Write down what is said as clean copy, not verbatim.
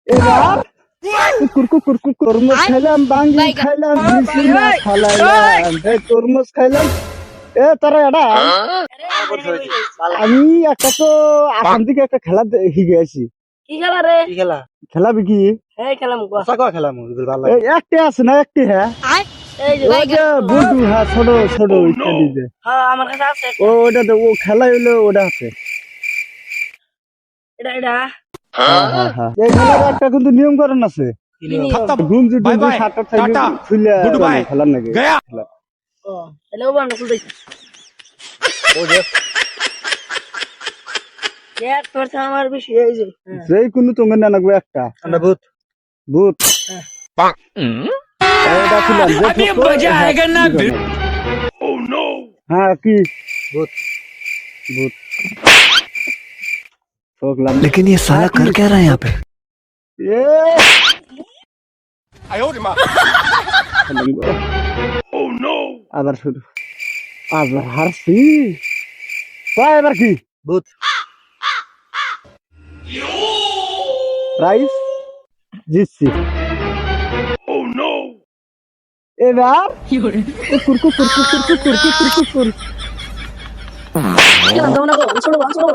এবার কুকুর কুকুর কুকুর তরমুজ খাইলাম, বাঙ্গি খাইলাম, মিষ্টি মাছ খাইলাম, তরমুজ খাইলাম। এ তারা এটা আমি একটা তো আসাম থেকে একটা খেলা শিখে আছি। কি খেলা রে? কি খেলা? খেলাবি কি? এই খেলাম গো। খেলাম একটি আছে না, একটি হ্যাঁ এই যে ওই যে বুডু, হ্যাঁ ছোট ছোট ইত্যাদি যে হ্যাঁ আমার কাছে আছে। ওটা তো ও খেলা হইলো ওটা আছে। এটা এই খেলার একটা কিন্তু নিয়ম করেন আছে, গুঞ্জু টুঞ্জু সাতটা থেকে খুলে খেলার নাকি খেলা। ও তাহলে ও বান্না খুলতে এক তোর আমার বেশি এই যে যেই কোনো তুমি না লাগবে একটা ভূত ভূত এটা ছিলাম হ্যাঁ কি ভূত ভূত लेकिन ये साला कर क्या रहा है यहाँ पे? আবার শুরু আবার হারছি এবার কি ভূত প্রাইস জিতছি। এবার কুকুর কুকুর কুকুর কুকুর কুকুর কুকুর কি নাম দাও না গো ছোট ছোট